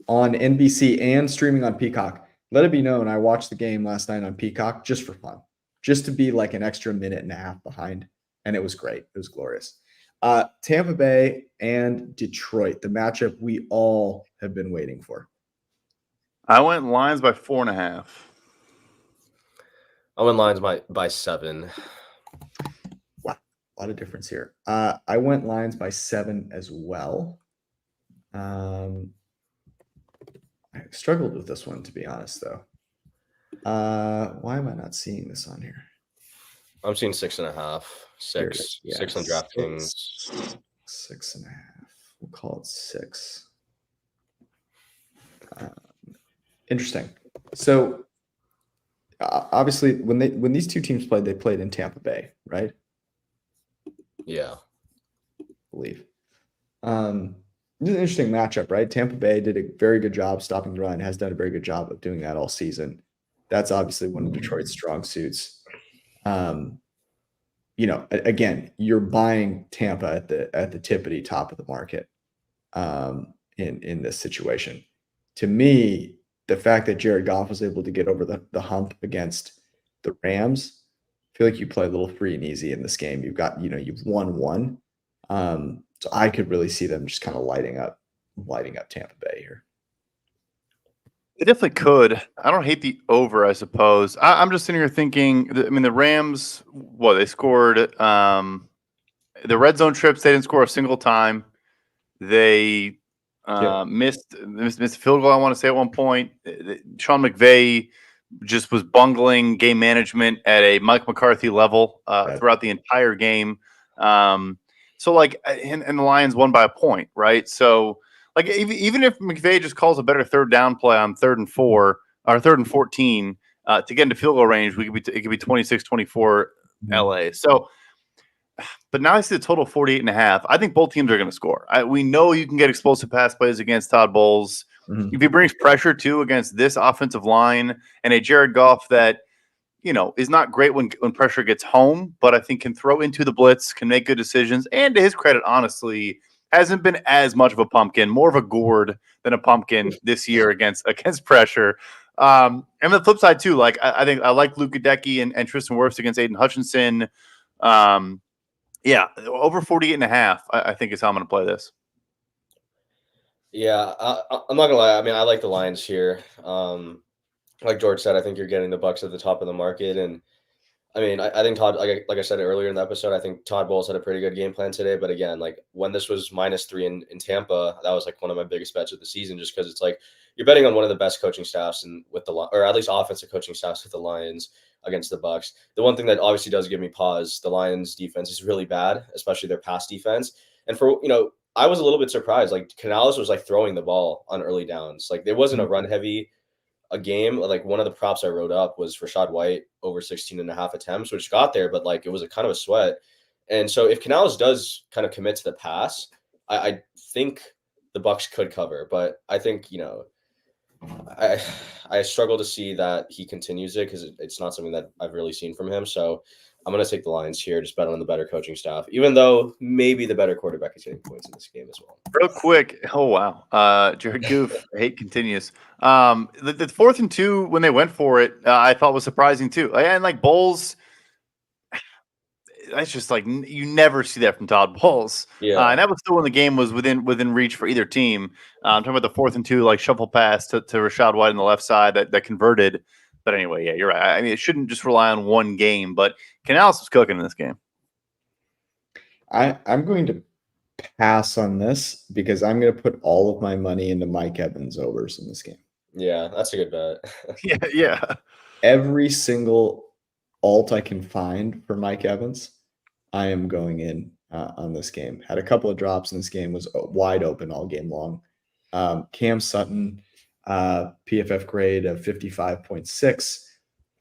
on NBC and streaming on Peacock. Let it be known, I watched the game last night on Peacock just for fun, just to be an extra minute and a half behind and it was great. It was glorious. Tampa Bay and Detroit, the matchup we all have been waiting for. I went Lions by 4.5. I went Lions by 7. Wow, a lot of difference here. I went Lions by 7 as well. I struggled with this one, to be honest, though. Why am I not seeing this on here? I'm seeing 6.5. 6. Yeah, 6 on DraftKings. 6.5. We'll call it 6. Interesting. So obviously, when these two teams played, they played in Tampa Bay, right? Yeah. I believe. This is an interesting matchup, right? Tampa Bay did a very good job stopping the run, has done a very good job of doing that all season. That's obviously one of Detroit's strong suits. Again, you're buying Tampa at the tippity top of the market in this situation. To me, the fact that Jared Goff was able to get over the hump against the Rams, I feel like you play a little free and easy in this game. You've won one. So I could really see them just kind of lighting up Tampa Bay here. They definitely could. I don't hate the over, I suppose. I'm just sitting here thinking, the Rams, they scored the red zone trips. They didn't score a single time. They missed a field goal, I want to say, at one point. Sean McVay just was bungling game management at a Mike McCarthy level throughout the entire game. And the Lions won by a point, right? So, even if McVay just calls a better third down play on 3rd and 4 or 3rd and 14 to get into field goal range, it could be 26-24 LA. So, but now I see the total 48.5. I think both teams are going to score. We know you can get explosive pass plays against Todd Bowles. Mm-hmm. If he brings pressure too against this offensive line and a Jared Goff that is not great when pressure gets home, but I think can throw into the blitz, can make good decisions, and to his credit, honestly, hasn't been as much of a pumpkin, more of a gourd than a pumpkin this year against pressure. And the flip side too, I think I like Luke Gadecki and Tristan Wirfs against Aiden Hutchinson. Over 48.5, I think is how I'm going to play this. Yeah, I'm not gonna lie. I mean, I like the Lions here. Like George said, I think you're getting the Bucs at the top of the market, and I mean, I think Todd, like I said earlier in the episode, I think Todd Bowles had a pretty good game plan today. But again, when this was -3 in Tampa, that was one of my biggest bets of the season, just because it's you're betting on one of the best coaching staffs or at least offensive coaching staffs with the Lions against the Bucs. The one thing that obviously does give me pause, the Lions defense is really bad, especially their pass defense. And I was a little bit surprised. Canales was throwing the ball on early downs. There wasn't a run heavy a game. One of the props I wrote up was Rashad White over 16.5 attempts, which got there, but it was a kind of a sweat. And so if Canales does kind of commit to the pass, I think the Bucs could cover, but I think, I struggle to see that he continues it because it's not something that I've really seen from him. So I'm going to take the Lions here, just bet on the better coaching staff, even though maybe the better quarterback is getting points in this game as well. Real quick. Oh, wow. Jared Goof, hate continues. The 4th and 2, when they went for it, I thought was surprising too. And Bowles, that's just you never see that from Todd Bowles. Yeah. And that was still when the game was within reach for either team. I'm talking about the 4th and 2, shuffle pass to Rashad White on the left side that converted. But anyway, yeah, you're right. I mean, it shouldn't just rely on one game, but Canales was cooking in this game. I'm going to pass on this because I'm going to put all of my money into Mike Evans overs in this game. Yeah, that's a good bet. Yeah. Every single alt I can find for Mike Evans, I am going in on this game. Had a couple of drops in this game, was wide open all game long. Cam Sutton, PFF grade of 55.6.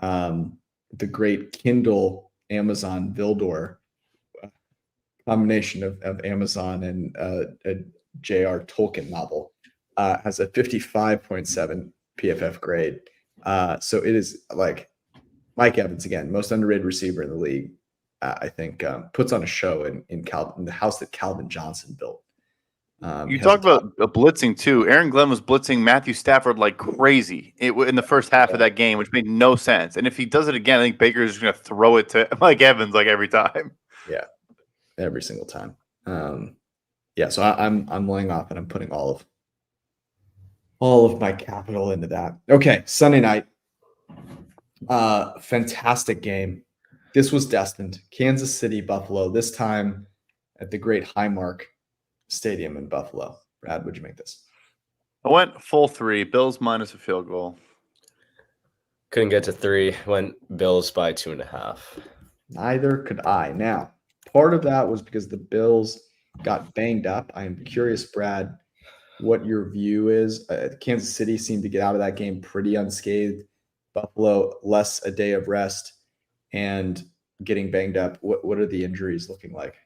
The great Kindle Amazon Vildor combination of Amazon and a J.R. Tolkien novel has a 55.7 PFF grade. So it is Mike Evans, again, most underrated receiver in the league. I think puts on a show in the house that Calvin Johnson built. You talked about blitzing too. Aaron Glenn was blitzing Matthew Stafford like crazy in the first half of that game, which made no sense. And if he does it again, I think Baker is going to throw it to Mike Evans every time. Yeah, every single time. Yeah, so I'm laying off and I'm putting all of my capital into that. Okay, Sunday night. Fantastic game. This was destined. Kansas City, Buffalo, this time at the great Highmark Stadium in Buffalo. Brad, what'd you make this? I went full 3. Bills minus a field goal. Couldn't get to 3. Went Bills by 2.5. Neither could I. Now, part of that was because the Bills got banged up. I am curious, Brad, what your view is. Kansas City seemed to get out of that game pretty unscathed. Buffalo, less a day of rest and getting banged up. What are the injuries looking like?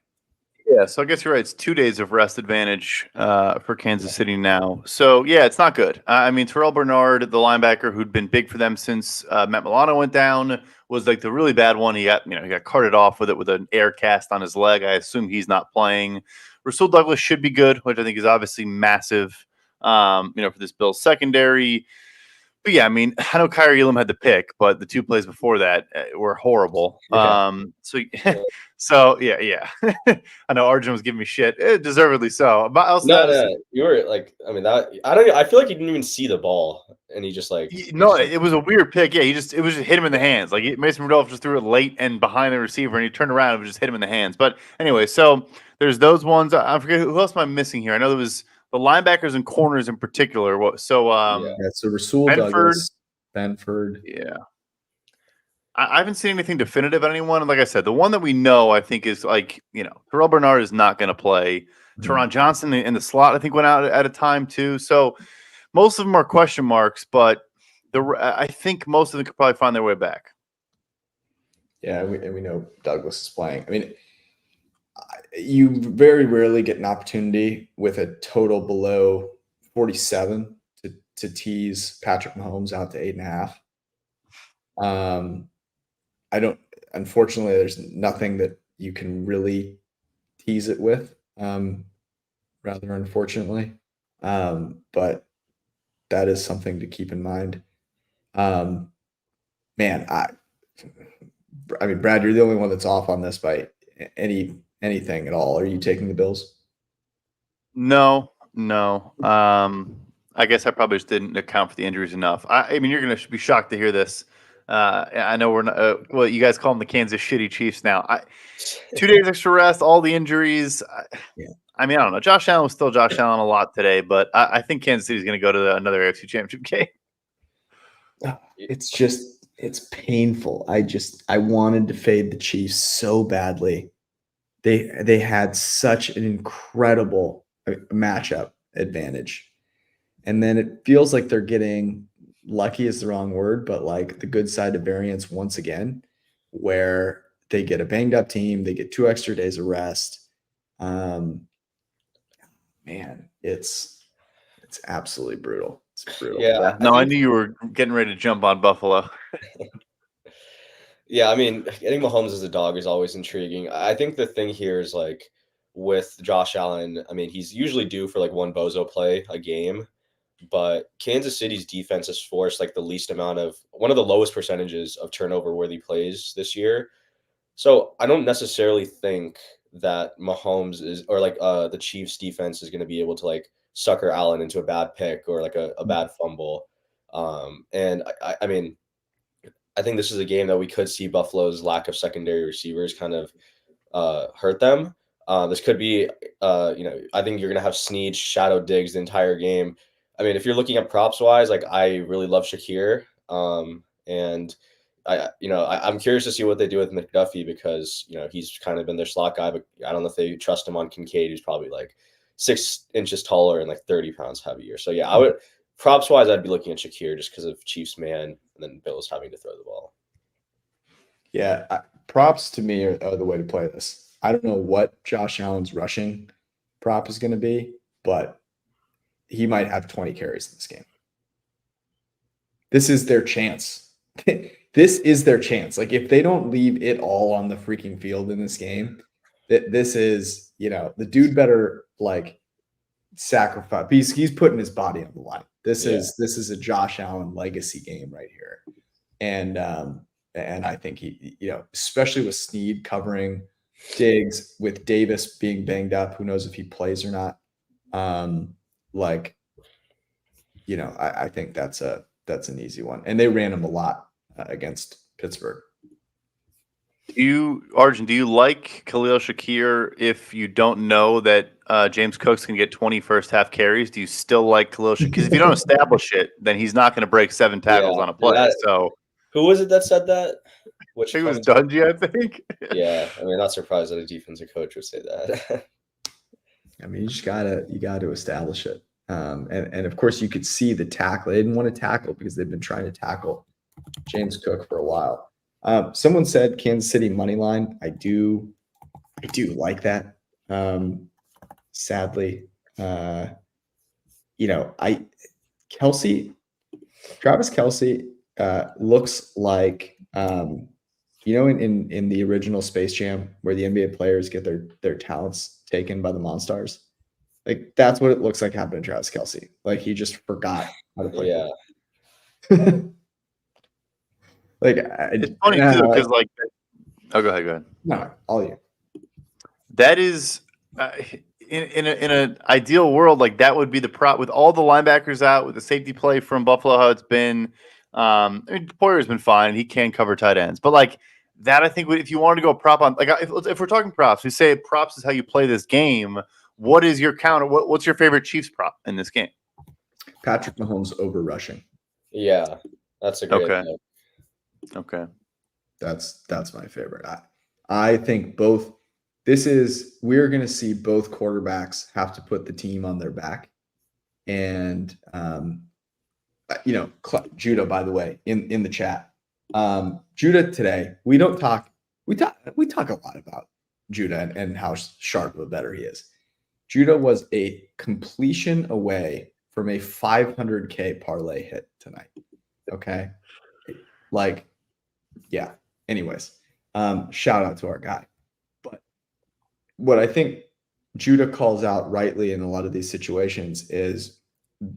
Yeah, so I guess you're right. It's 2 days of rest advantage for Kansas City now. So, yeah, it's not good. I mean, Terrell Bernard, the linebacker who'd been big for them since Matt Milano went down, was like the really bad one. He got carted off with an air cast on his leg. I assume he's not playing. Rasul Douglas should be good, which I think is obviously massive, for this Bills secondary. But yeah, I mean, I know Kyrie Elam had the pick, but the 2 plays before that were horrible. Yeah. So yeah. I know Arjun was giving me shit, deservedly so. But also, No, you were like, I mean, that I feel like he didn't even see the ball, and he just like, it was a weird pick. Yeah, it was just hit him in the hands. Like Mason Rudolph just threw it late and behind the receiver, and he turned around and just hit him in the hands. But anyway, so there's those ones. I forget who else am I missing here. I know there was the linebackers and corners in particular. So Rasul Douglas, Benford. Yeah. I haven't seen anything definitive on anyone. And like I said, the one that we know, I think, is Terrell Bernard is not going to play. Teron Johnson in the slot, I think, went out at a time too. So most of them are question marks, but I think most of them could probably find their way back. Yeah, we know Douglas is playing. I mean, you very rarely get an opportunity with a total below 47 to tease Patrick Mahomes out to 8.5. Unfortunately, there's nothing that you can really tease it with, rather unfortunately. But that is something to keep in mind. Man, I mean, Brad, you're the only one that's off on this by anything at all. Are you taking the Bills? No. I guess I probably just didn't account for the injuries enough. I mean, you're going to be shocked to hear this. I know we're not. Well, you guys call them the Kansas Shitty Chiefs now. 2 days extra rest, all the injuries. I mean, I don't know. Josh Allen was still Josh Allen a lot today, but I think Kansas City is going to go to another AFC Championship game. It's painful. I wanted to fade the Chiefs so badly. They had such an incredible matchup advantage. And then it feels like they're getting lucky is the wrong word, but like the good side of variance once again, where they get a banged up team, they get 2 extra days of rest. Man, it's absolutely brutal. It's brutal. Yeah. No, I knew you were getting ready to jump on Buffalo. Yeah, I mean, getting Mahomes as a dog is always intriguing. I think the thing here is like with Josh Allen, I mean, he's usually due for like one bozo play a game, but Kansas City's defense has forced like one of the lowest percentages of turnover worthy plays this year. So I don't necessarily think that Mahomes or the Chiefs defense is going to be able to like sucker Allen into a bad pick or like a bad fumble. And I mean, I think this is a game that we could see Buffalo's lack of secondary receivers kind of hurt them. This could be, I think you're going to have Snead shadow Diggs the entire game. I mean, if you're looking at props wise, like I really love Shakir. And I'm curious to see what they do with McDuffie because, he's kind of been their slot guy, but I don't know if they trust him on Kincaid, who's probably like 6 inches taller and like 30 pounds heavier. So yeah, props wise, I'd be looking at Shakir just because of Chiefs man and then Bills having to throw the ball. Yeah, props to me are the way to play this. I don't know what Josh Allen's rushing prop is going to be, but he might have 20 carries in this game. This is their chance. This is their chance. Like if they don't leave it all on the freaking field in this game, this is, the dude better like sacrifice. He's putting his body on the line. This is a Josh Allen legacy game right here. And I think he, especially with Snead covering Diggs with Davis being banged up. Who knows if he plays or not? I think that's an easy one. And they ran him a lot against Pittsburgh. Arjun, do you like Khalil Shakir if you don't know that James Cook's going to get 20 first half carries? Do you still like Khalil Shakir? Because if you don't establish it, then he's not going to break 7 tackles on a play. Who was it that said that? I think it was Dungy, I think. Yeah, I mean, not surprised that a defensive coach would say that. I mean, you gotta establish it. And of course, you could see the tackle. They didn't want to tackle because they've been trying to tackle James Cook for a while. Someone said Kansas City money line. I do like that. Sadly, Travis Kelce looks like in the original Space Jam where the NBA players get their talents taken by the Monstars. Like that's what it looks like happened to Travis Kelce. Like he just forgot how to play. Yeah. It's funny too because go ahead. No, all you. That is in an ideal world, like that would be the prop with all the linebackers out, with the safety play from Buffalo. How it's been, Poyer's been fine. He can cover tight ends, but like that, I think if you wanted to go prop on, like if we're talking props, we say props is how you play this game. What is your counter? What's your favorite Chiefs prop in this game? Patrick Mahomes over rushing. Yeah, that's a great pick. Okay. That's my favorite. I think both. We're going to see both quarterbacks have to put the team on their back, and Judah, by the way, in the chat, Judah today. We talk a lot about Judah and how sharp of a bettor he is. Judah was a completion away from a 500K parlay hit tonight. Okay. Yeah. Anyways, shout out to our guy. But what I think Judah calls out rightly in a lot of these situations is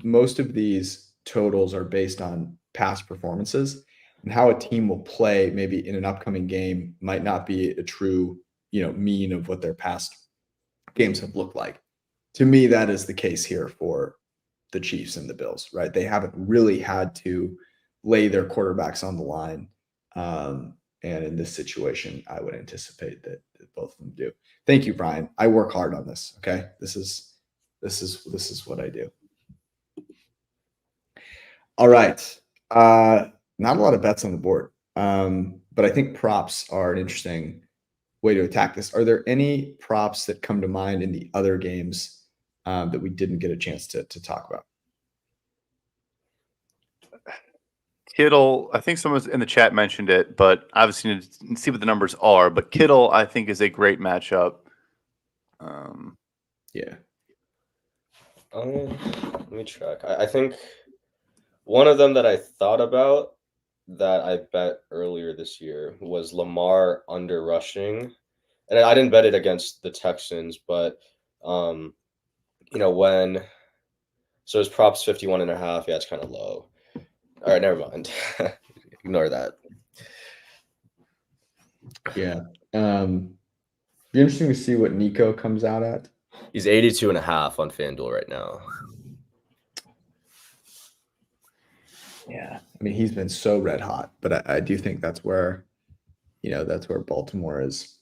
most of these totals are based on past performances, and how a team will play maybe in an upcoming game might not be a true, mean of what their past games have looked like. To me, that is the case here for the Chiefs and the Bills, right? They haven't really had to lay their quarterbacks on the line. And in this situation, I would anticipate that both of them do. Thank you, Brian. I work hard on this. Okay. This is what I do. All right. Not a lot of bets on the board. But I think props are an interesting way to attack this. Are there any props that come to mind in the other games that we didn't get a chance to talk about? Kittle, I think someone in the chat mentioned it, but obviously you need to see what the numbers are. But Kittle, I think, is a great matchup. Yeah. Let me check. I think one of them that I thought about that I bet earlier this year was Lamar under rushing. And I didn't bet it against the Texans, but so his props 51.5. Yeah, it's kind of low. All right, never mind. Ignore that. Yeah. Be interesting to see what Nico comes out at. He's 82.5 on FanDuel right now. Yeah. I mean, he's been so red hot, but I do think that's where Baltimore is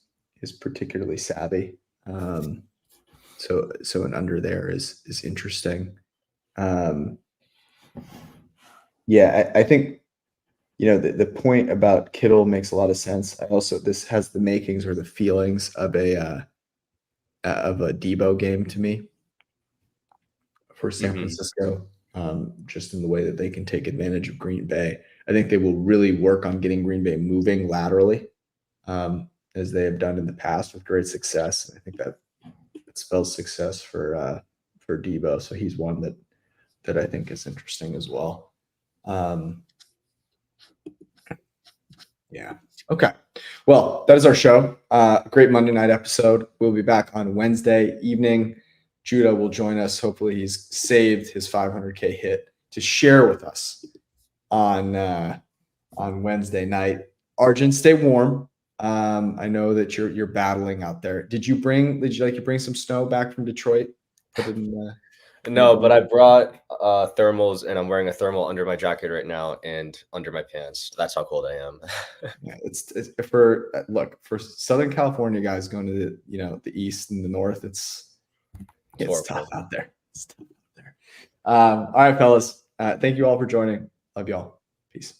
particularly savvy. So an under there is interesting. Yeah, I think, the point about Kittle makes a lot of sense. This has the makings or the feelings of a Debo game to me for San Francisco, just in the way that they can take advantage of Green Bay. I think they will really work on getting Green Bay moving laterally, as they have done in the past with great success. And I think that spells success for Debo. So he's one that I think is interesting as well. Yeah. Okay. Well, that is our show. Great Monday night episode. We'll be back on Wednesday evening. Judah will join us. Hopefully he's saved his 500K hit to share with us on Wednesday night. Arjun, stay warm. I know that you're battling out there. Did you bring some snow back from Detroit? Put it in the No, but I brought thermals, and I'm wearing a thermal under my jacket right now and under my pants. That's how cold I am. Yeah, it's for Southern California guys going to the east and the north. It's tough out there. It's tough out there. All right, fellas. Thank you all for joining. Love y'all. Peace.